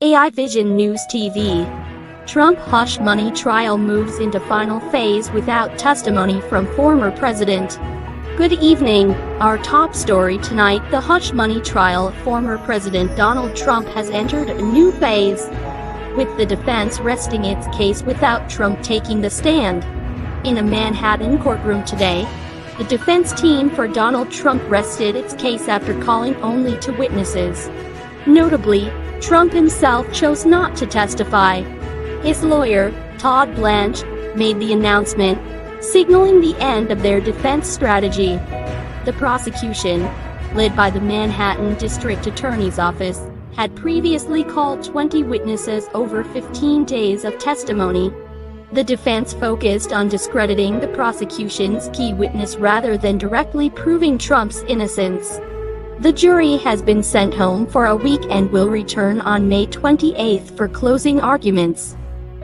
AI Vision News TV. Trump hush money trial moves into final phase without testimony from former president. Good evening. Our top story tonight: the hush money trial of former President Donald Trump has entered a new phase, with the defense resting its case without Trump taking the stand. In a Manhattan courtroom today, the defense team for Donald Trump rested its case after calling only two witnesses. Notably, Trump himself chose not to testify. His lawyer, Todd Blanche, made the announcement, signaling the end of their defense strategy. The prosecution, led by the Manhattan District Attorney's Office, had previously called 20 witnesses over 15 days of testimony. The defense focused on discrediting the prosecution's key witness rather than directly proving Trump's innocence. The jury has been sent home for a week and will return on May 28 for closing arguments.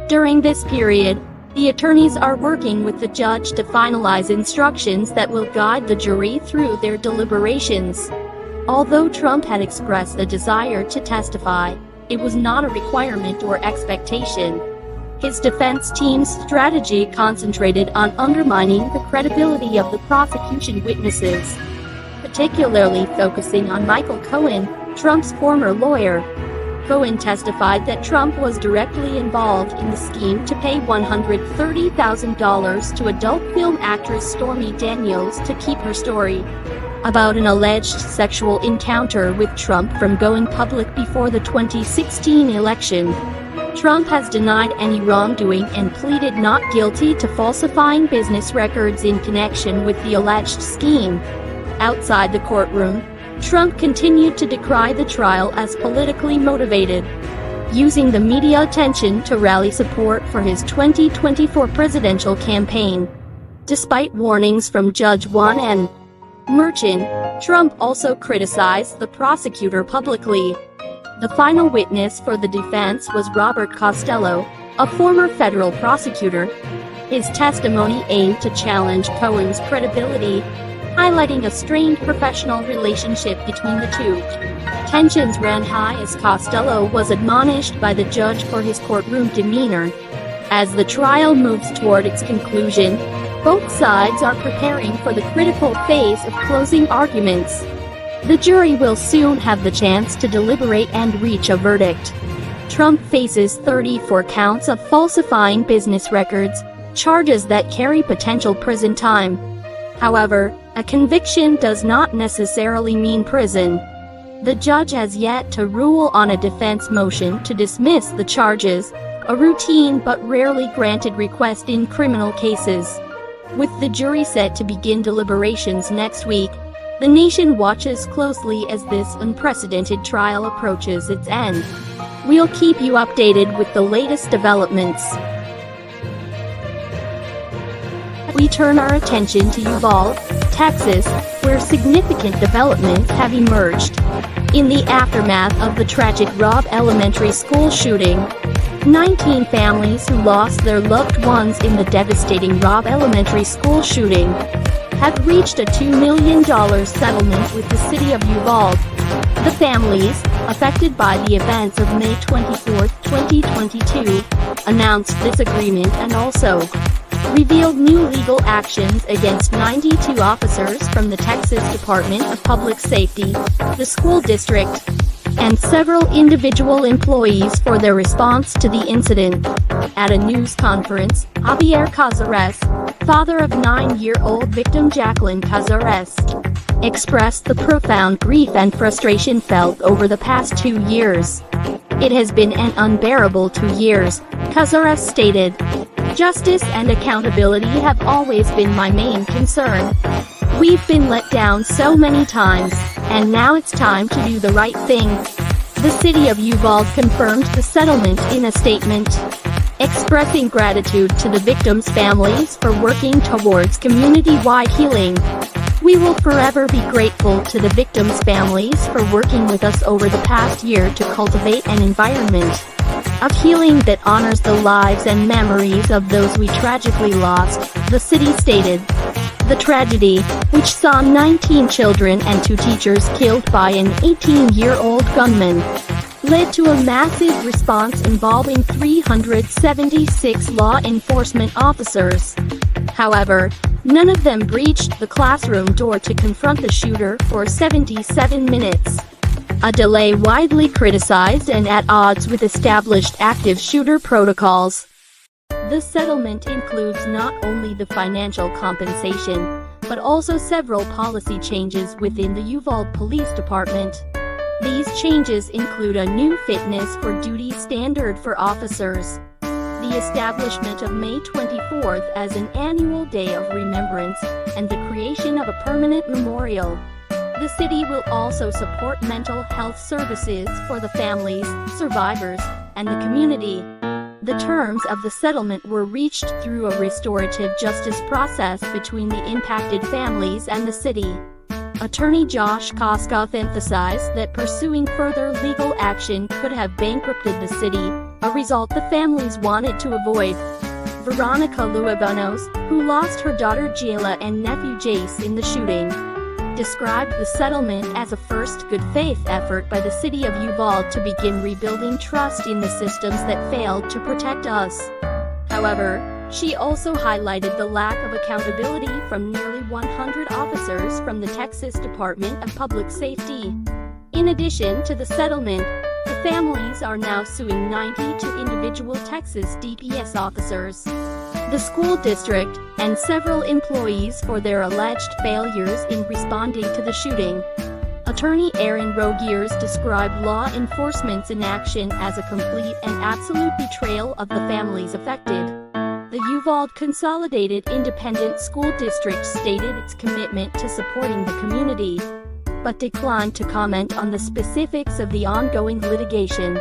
During this period, the attorneys are working with the judge to finalize instructions that will guide the jury through their deliberations. Although Trump had expressed a desire to testify, it was not a requirement or expectation. His defense team's strategy concentrated on undermining the credibility of the prosecution witnesses, particularly focusing on Michael Cohen, Trump's former lawyer. Cohen testified that Trump was directly involved in the scheme to pay $130,000 to adult film actress Stormy Daniels to keep her story about an alleged sexual encounter with Trump from going public before the 2016 election. Trump has denied any wrongdoing and pleaded not guilty to falsifying business records in connection with the alleged scheme. Outside the courtroom, Trump continued to decry the trial as politically motivated, using the media attention to rally support for his 2024 presidential campaign. Despite warnings from Judge Juan N. Merchan, Trump also criticized the prosecutor publicly. The final witness for the defense was Robert Costello, a former federal prosecutor. His testimony aimed to challenge Cohen's credibility, highlighting a strained professional relationship between the two. Tensions ran high as Costello was admonished by the judge for his courtroom demeanor. As the trial moves toward its conclusion, both sides are preparing for the critical phase of closing arguments. The jury will soon have the chance to deliberate and reach a verdict. Trump faces 34 counts of falsifying business records, charges that carry potential prison time. However, a conviction does not necessarily mean prison. The judge has yet to rule on a defense motion to dismiss the charges, a routine but rarely granted request in criminal cases. With the jury set to begin deliberations next week, the nation watches closely as this unprecedented trial approaches its end. We'll keep you updated with the latest developments. We turn our attention to Uvalde, Texas, where significant developments have emerged. In the aftermath of the tragic Robb Elementary School shooting, 19 families who lost their loved ones in the devastating Robb Elementary School shooting have reached a $2 million settlement with the city of Uvalde. The families, affected by the events of May 24, 2022, announced this agreement and also revealed new legal actions against 92 officers from the Texas Department of Public Safety, the school district, and several individual employees for their response to the incident. At a news conference, Javier Cazares, father of 9-year-old victim Jacqueline Cazares, expressed the profound grief and frustration felt over the past 2 years. "It has been an unbearable 2 years," Cazares stated. "Justice and accountability have always been my main concern. We've been let down so many times, and now it's time to do the right thing." The city of Uvalde confirmed the settlement in a statement, expressing gratitude to the victims' families for working towards community-wide healing. "We will forever be grateful to the victims' families for working with us over the past year to cultivate an environment of healing that honors the lives and memories of those we tragically lost," the city stated. The tragedy, which saw 19 children and 2 teachers killed by an 18-year-old gunman, led to a massive response involving 376 law enforcement officers. However, none of them breached the classroom door to confront the shooter for 77 minutes. A delay widely criticized and at odds with established active shooter protocols. The settlement includes not only the financial compensation, but also several policy changes within the Uvalde Police Department. These changes include a new fitness for duty standard for officers, the establishment of May 24th as an annual day of remembrance, and the creation of a permanent memorial. The city will also support mental health services for the families, survivors, and the community. The terms of the settlement were reached through a restorative justice process between the impacted families and the city. Attorney Josh Koskoff emphasized that pursuing further legal action could have bankrupted the city, a result the families wanted to avoid. Veronica Luevanos, who lost her daughter Jayla and nephew Jace in the shooting, described the settlement as a first good faith effort by the city of Uvalde to begin rebuilding trust in the systems that failed to protect us. However, she also highlighted the lack of accountability from nearly 100 officers from the Texas Department of Public Safety. In addition to the settlement, the families are now suing 92 individual Texas DPS officers, the school district, and several employees for their alleged failures in responding to the shooting. Attorney Aaron Rogiers described law enforcement's inaction as a complete and absolute betrayal of the families affected. The Uvalde Consolidated Independent School District stated its commitment to supporting the community, but declined to comment on the specifics of the ongoing litigation.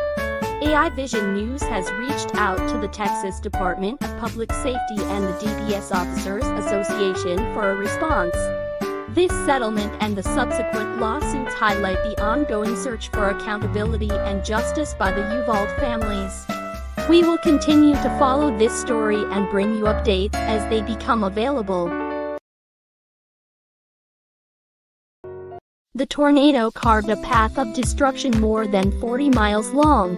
AI Vision News has reached out to the Texas Department of Public Safety and the DPS Officers Association for a response. This settlement and the subsequent lawsuits highlight the ongoing search for accountability and justice by the Uvalde families. We will continue to follow this story and bring you updates as they become available. The tornado carved a path of destruction more than 40 miles long.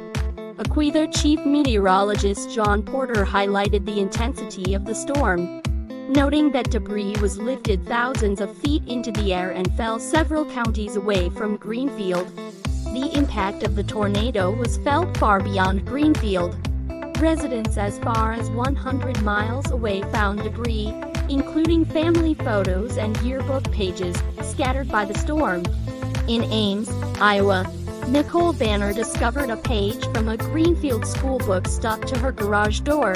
Aquila Chief Meteorologist John Porter highlighted the intensity of the storm, noting that debris was lifted thousands of feet into the air and fell several counties away from Greenfield. The impact of the tornado was felt far beyond Greenfield. Residents as far as 100 miles away found debris, including family photos and yearbook pages, scattered by the storm. In Ames, Iowa, Nicole Banner discovered a page from a Greenfield schoolbook stuck to her garage door.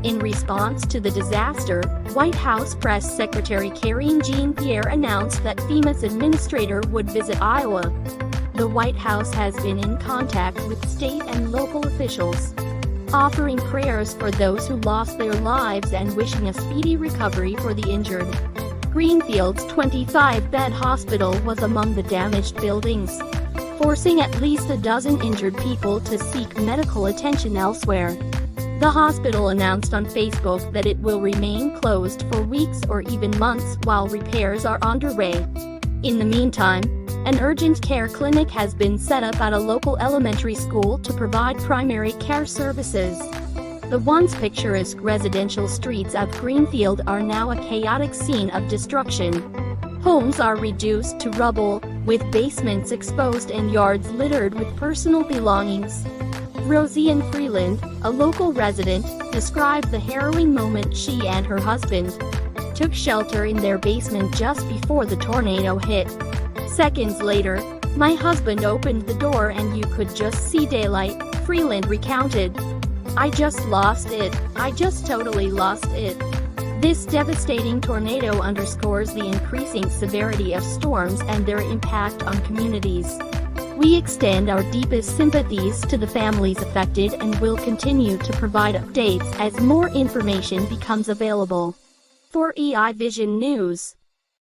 In response to the disaster, White House Press Secretary Karine Jean-Pierre announced that FEMA's administrator would visit Iowa. The White House has been in contact with state and local officials, offering prayers for those who lost their lives and wishing a speedy recovery for the injured. Greenfield's 25-bed hospital was among the damaged buildings, forcing at least a dozen injured people to seek medical attention elsewhere. The hospital announced on Facebook that it will remain closed for weeks or even months while repairs are underway. In the meantime, an urgent care clinic has been set up at a local elementary school to provide primary care services. The once picturesque residential streets of Greenfield are now a chaotic scene of destruction. Homes are reduced to rubble, with basements exposed and yards littered with personal belongings. Rosianne Freeland, a local resident, described the harrowing moment she and her husband took shelter in their basement just before the tornado hit. Seconds later, my husband opened the door and you could just see daylight, Freeland recounted. I just lost it. I just totally lost it. This devastating tornado underscores the increasing severity of storms and their impact on communities. We extend our deepest sympathies to the families affected and will continue to provide updates as more information becomes available. For AI Vision News.